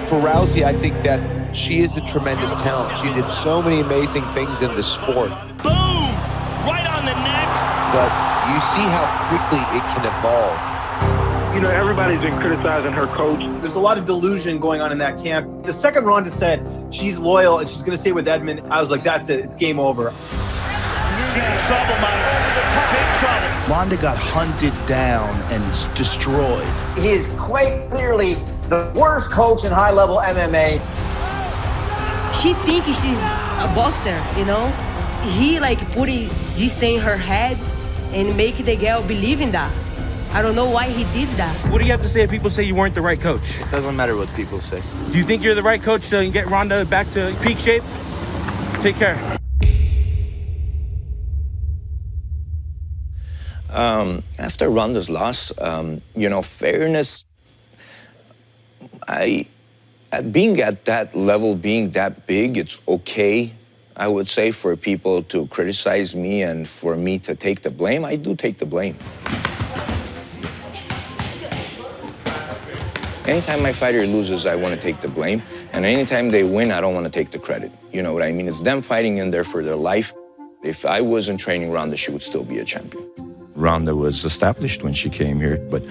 For Rousey, I think that she is a tremendous talent. She did so many amazing things in the sport. Boom! Right on the neck. But you see how quickly it can evolve. You know, everybody's been criticizing her coach. There's a lot of delusion going on in that camp. The second Ronda said she's loyal and she's going to stay with Edmond, I was like, that's it. It's game over. She's in trouble, Mike. Big trouble. Ronda got hunted down and destroyed. He is quite clearly the worst coach in high-level MMA. She thinks she's a boxer, you know? He like putting this thing in her head and make the girl believe in that. I don't know why he did that. What do you have to say if people say you weren't the right coach? It doesn't matter what people say. Do you think you're the right coach to get Ronda back to peak shape? Take care. After Ronda's loss, you know, fairness, being at that level, being that big, it's okay, I would say, for people to criticize me and for me to take the blame. I do take the blame. Anytime my fighter loses, I want to take the blame. And anytime they win, I don't want to take the credit. You know what I mean? It's them fighting in there for their life. If I wasn't training Ronda, she would still be a champion. Ronda was established when she came here, but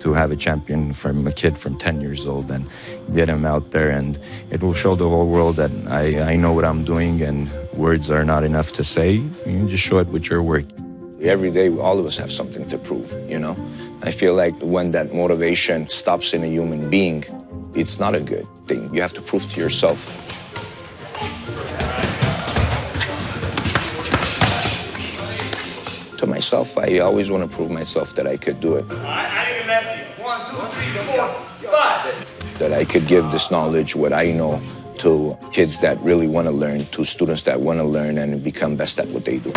to have a champion from a kid from 10 years old and get him out there, and it will show the whole world that I know what I'm doing and words are not enough to say. You just show it with your work. Every day, all of us have something to prove, you know? I feel like when that motivation stops in a human being, it's not a good thing. You have to prove to yourself. To myself, I always want to prove myself that I could do it. I left you. 1, 2, 3, 4, 5. That I could give this knowledge, what I know, to kids that really want to learn, to students that want to learn and become best at what they do.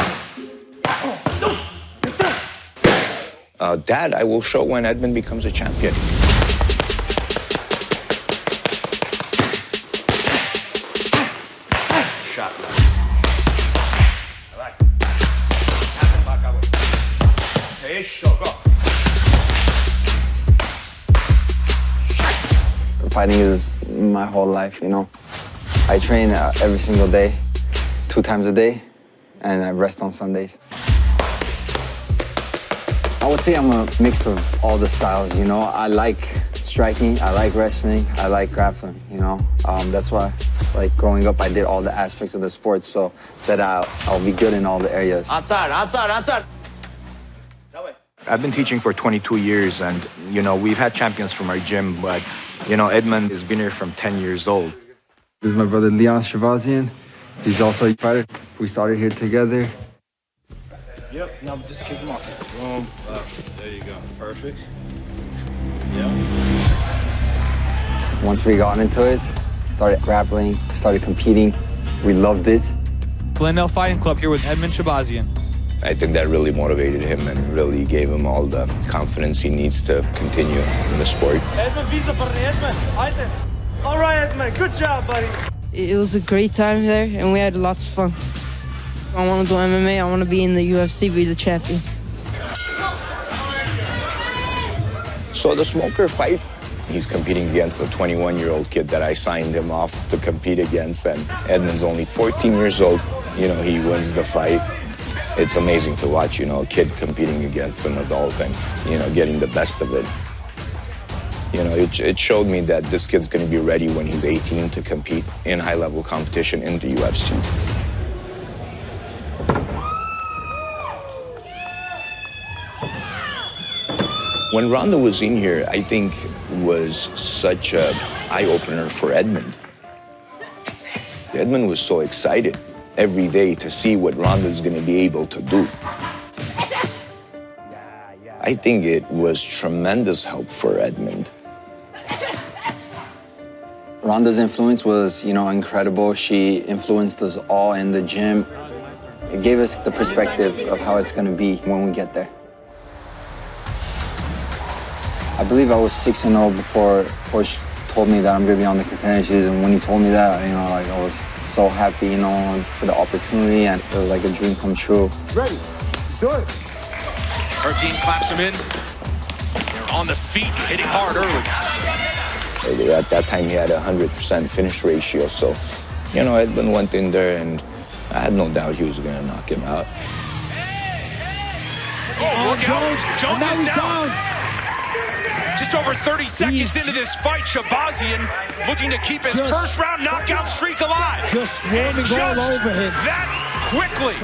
That I will show when Edmond becomes a champion. Shot. I like it. Hey, show, go. Fighting is my whole life, you know. I train every single day, 2 times a day, and I rest on Sundays. I would say I'm a mix of all the styles, you know. I like striking, I like wrestling, I like grappling, you know. That's why, like, growing up, I did all the aspects of the sport so that I'll be good in all the areas. Outside, outside, outside. That way. I've been teaching for 22 years, and, you know, we've had champions from our gym, but, you know, Edmond has been here from 10 years old. This is my brother, Edmen Shahbazyan. He's also a fighter. We started here together. Yep, now just kick him off. Boom, there you go, perfect. Yep. Once we got into it, started grappling, started competing, we loved it. Glendale Fighting Club here with Edmen Shahbazyan. I think that really motivated him and really gave him all the confidence he needs to continue in the sport. All right, Edmond, good job, buddy. It was a great time there, and we had lots of fun. I want to do MMA. I want to be in the UFC, be the champion. So the Smoker fight, he's competing against a 21-year-old kid that I signed him off to compete against, and Edmond's only 14 years old. You know, he wins the fight. It's amazing to watch, you know, a kid competing against an adult and, you know, getting the best of it. You know, it showed me that this kid's going to be ready when he's 18 to compete in high-level competition in the UFC. When Ronda was in here, I think was such an eye-opener for Edmond. Edmond was so excited every day to see what Ronda's going to be able to do. I think it was tremendous help for Edmond. Ronda's influence was, you know, incredible. She influenced us all in the gym. It gave us the perspective of how it's going to be when we get there. I believe I was 6-0 before Coach told me that I'm going to be on the contender series, and when he told me that, you know, like, I was so happy, you know, for the opportunity, and it was like a dream come true. Ready, let's do it. Her team claps him in. They're on the feet, hitting hard early. At that time, he had a 100% finish ratio. So, you know, Edmond went in there, and I had no doubt he was going to knock him out. Oh, Jones is down. Just over 30 seconds into this fight, Shahbazyan looking to keep his first-round knockout streak alive. Just swarming all over him. That quickly.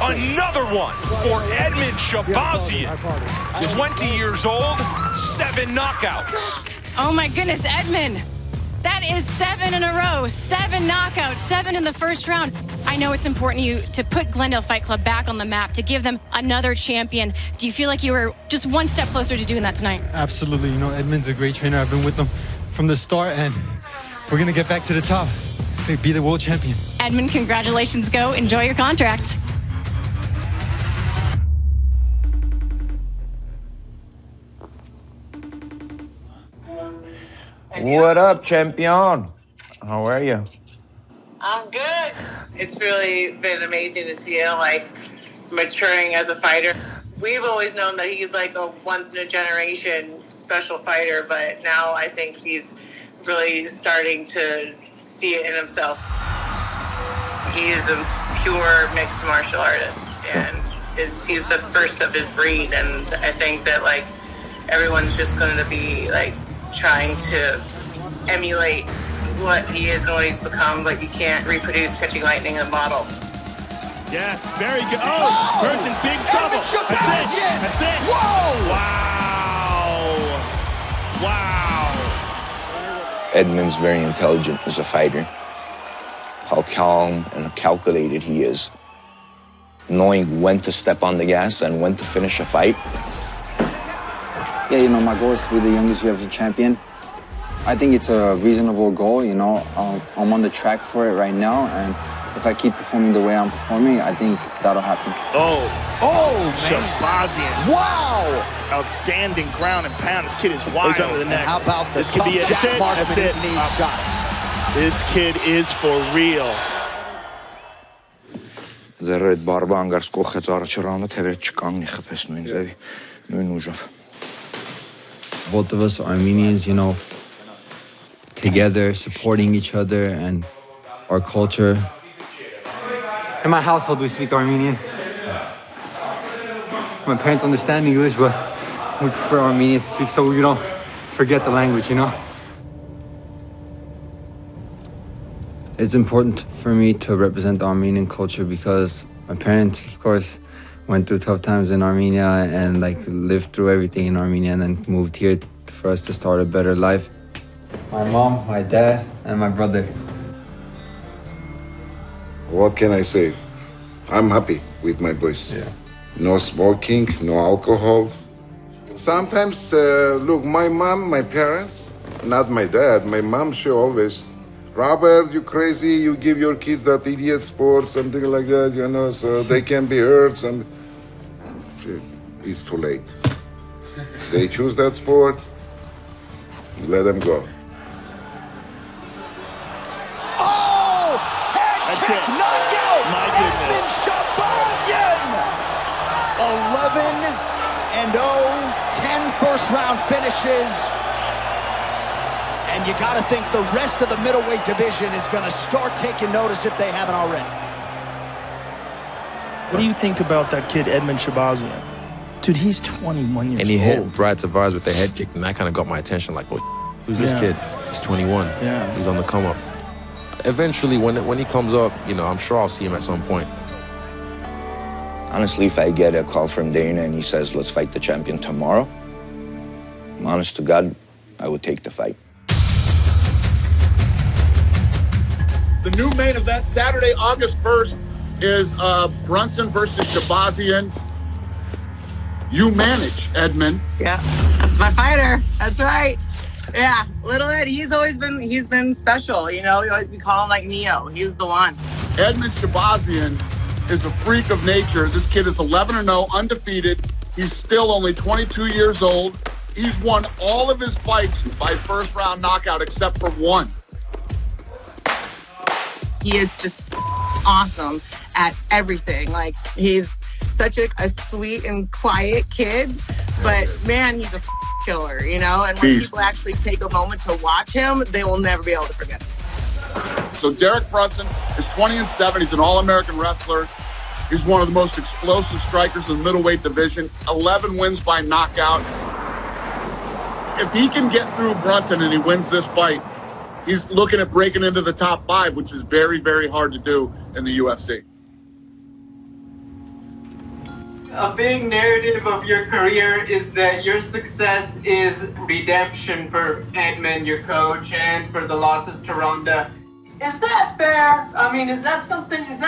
Another one for Edmen Shahbazyan. 20 years old, 7 knockouts. Oh my goodness, Edmond. That is 7 in a row. 7 knockouts, 7 in the first round. I know it's important to put Glendale Fight Club back on the map, to give them another champion. Do you feel like you were just one step closer to doing that tonight? Absolutely. You know, Edmond's a great trainer. I've been with him from the start, and we're going to get back to the top. Be the world champion. Edmond, congratulations. Go enjoy your contract. What up, champion? How are you? I'm good. It's really been amazing to see him maturing as a fighter. We've always known that he's like a once-in-a-generation special fighter, but now I think he's really starting to see it in himself. He's a pure mixed martial artist, and he's the first of his breed, and I think that everyone's just going to be trying to emulate what he is and what he's become, but you can't reproduce catching lightning in a bottle. Yes, very good. Oh, Brunson, big trouble. That's it. That's it. Whoa! Wow. Edmond's very intelligent as a fighter. How calm and calculated he is. Knowing when to step on the gas and when to finish a fight. Yeah, you know, my goal is to be the youngest UFC champion. I think it's a reasonable goal, you know. I'm on the track for it right now, and if I keep performing the way I'm performing, I think that'll happen. Oh, Shahbazyan. Wow! Outstanding ground and pound. This kid is wild. He's under the neck. How about the tough Jack Marshman in these shots? This kid is for real. Ձեռդ բարբը անգարս կողեց առաջ ռաունդը թևերը չկանգնի խփես նույն ձևի, նույն ուժով. Both of us are Armenians, you know, together, supporting each other and our culture. In my household, we speak Armenian. My parents understand English, but we prefer Armenian to speak so we don't forget the language, you know? It's important for me to represent the Armenian culture because my parents, of course, went through tough times in Armenia and lived through everything in Armenia and then moved here for us to start a better life. My mom, my dad, and my brother. What can I say? I'm happy with my boys. Yeah. No smoking, no alcohol. Sometimes, look, my mom, my parents, not my dad, my mom, she always, Robert, you crazy, you give your kids that idiot sport, something like that, you know, so they can be hurt. It's too late. They choose that sport, let them go. Oh! Head kick knockout! My Edmen goodness. Shahbazyan! 11-0, 10 first-round finishes. And you got to think the rest of the middleweight division is going to start taking notice if they haven't already. What do you think about that kid, Edmen Shahbazyan? Dude, he's 21 years old. And he hit Brad Tavares with the head kick, and that kind of got my attention. Like, oh, who's this kid? He's 21. Yeah. He's on the come up. Eventually, when he comes up, you know, I'm sure I'll see him at some point. Honestly, if I get a call from Dana and he says, let's fight the champion tomorrow, I'm honest to God, I would take the fight. The new main event, Saturday, August 1st, is Brunson versus Shahbazyan. You manage, Edmond. Yeah, that's my fighter. That's right. Yeah, little Ed, he's been special. You know, we call him like Neo. He's the one. Edmond Shahbazyan is a freak of nature. This kid is 11-0, undefeated. He's still only 22 years old. He's won all of his fights by first-round knockout except for one. He is just awesome at everything. Like, he's such a sweet and quiet kid, but man, he's a killer, you know? And when people actually take a moment to watch him, they will never be able to forget it. So Derek Brunson is 20-7. He's an All-American wrestler. He's one of the most explosive strikers in the middleweight division. 11 wins by knockout. If he can get through Brunson and he wins this fight, he's looking at breaking into the top 5, which is very, very hard to do in the UFC. A big narrative of your career is that your success is redemption for Edmond, your coach, and for the losses to Ronda. Is that fair? I mean, is that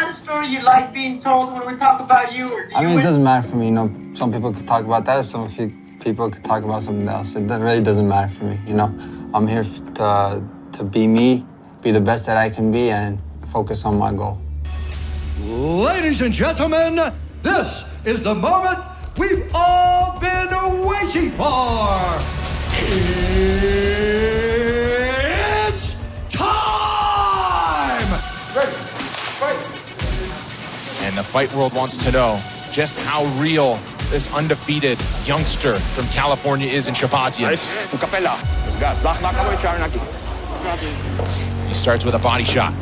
a story you like being told when we talk about you? Or I mean, it doesn't matter for me. You know, some people could talk about that, some people could talk about something else. It really doesn't matter for me, you know? I'm here to be me, be the best that I can be, and focus on my goal. Ladies and gentlemen, this is the moment we've all been waiting for. It's time! And the fight world wants to know just how real this undefeated youngster from California is in Shahbazyan. He starts with a body shot.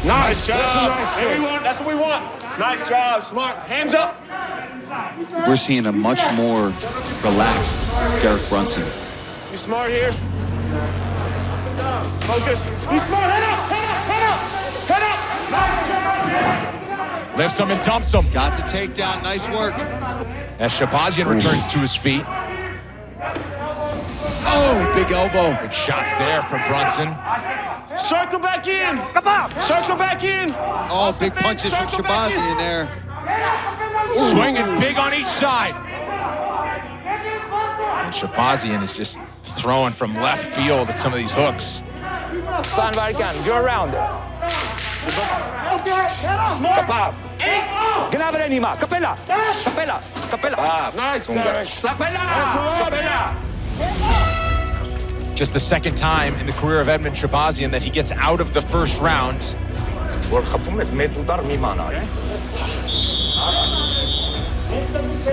Nice job. That's what we want. Nice job. Smart. Hands up. We're seeing a much more relaxed Derek Brunson. You smart here. Focus. Be smart. Head up. Head up. Head up. Head up. Nice job. Lifts him and dumps him. Got the takedown. Nice work. As Shahbazyan returns to his feet. Oh, big elbow. Big shots there from Brunson. Circle back in. Come on. Circle back in. Oh, big punches from Shahbazyan there. Swinging big on each side. And Shahbazyan is just throwing from left field at some of these hooks. Stand where you can. Go around. Smart. Gnabry nie ma. Kapela. Kapela. Kapela. Nice, Derek. Kapela. Just the second time in the career of Edmond Shahbazyan that he gets out of the first round.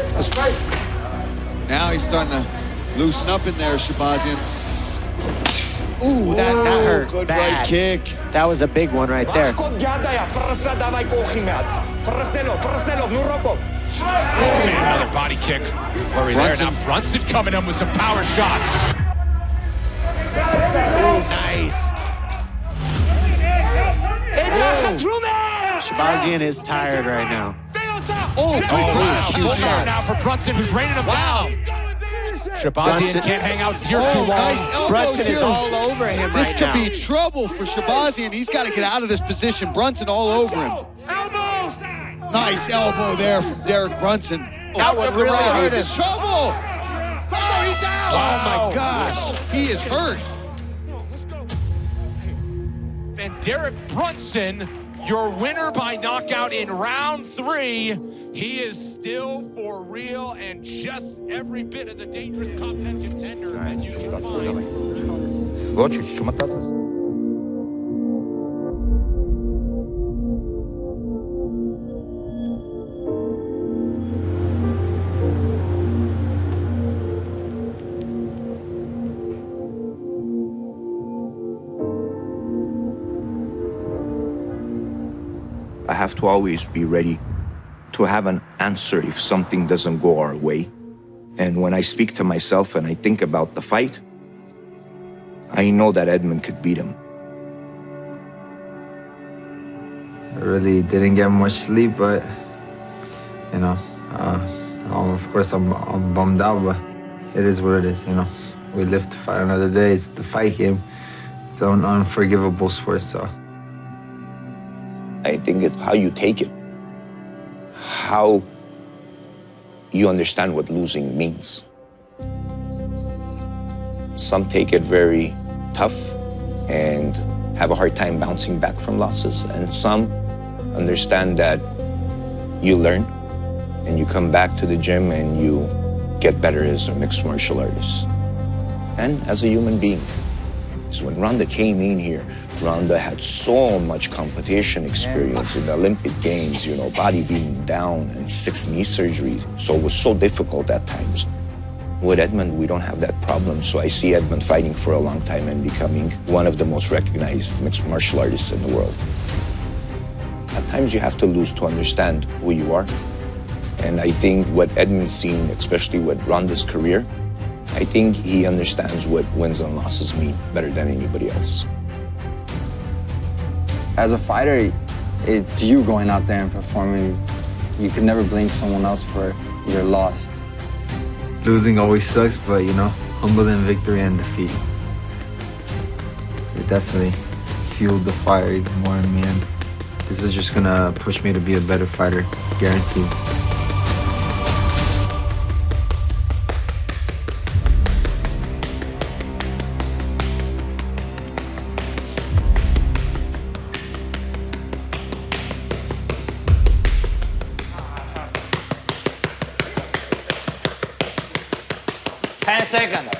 That's right. Now he's starting to loosen up in there, Shahbazyan. Ooh, that hurt good bad. right kick. That was a big one right there. Another body kick. Flurry there. Now Brunson coming in with some power shots. Nice. Shahbazyan is tired right now. Oh, full guard now for Brunson, who's raining him down. Shahbazyan can't hang out here too long. Nice elbows Brunson here. is all over him This right could now. be trouble for Shahbazyan. He's got to get out of this position. Brunson all over him. Nice elbow there from Derek Brunson. That would really hurt him. Trouble. Oh, he's out. Oh my gosh. He is hurt. And Derek Brunson, your winner by knockout in round 3. He is still for real and just every bit as a dangerous top 10 contender as you can find. I have to always be ready to have an answer if something doesn't go our way. And when I speak to myself and I think about the fight, I know that Edmond could beat him. I really didn't get much sleep, but, you know, of course I'm bummed out, but it is what it is, you know. We live to fight another day. It's the fight game. It's an unforgivable sport, so. I think it's how you take it, how you understand what losing means. Some take it very tough and have a hard time bouncing back from losses, and some understand that you learn and you come back to the gym and you get better as a mixed martial artist and as a human being. So when Ronda came in here, Ronda had so much competition experience in the Olympic Games, you know, body being down and 6 knee surgeries. So it was so difficult at times. With Edmond, we don't have that problem. So I see Edmond fighting for a long time and becoming one of the most recognized mixed martial artists in the world. At times you have to lose to understand who you are. And I think what Edmond's seen, especially with Ronda's career, I think he understands what wins and losses mean better than anybody else. As a fighter, it's you going out there and performing. You can never blame someone else for your loss. Losing always sucks, but you know, humble in victory and defeat. It definitely fueled the fire even more in me, and this is just gonna push me to be a better fighter, guaranteed. Second.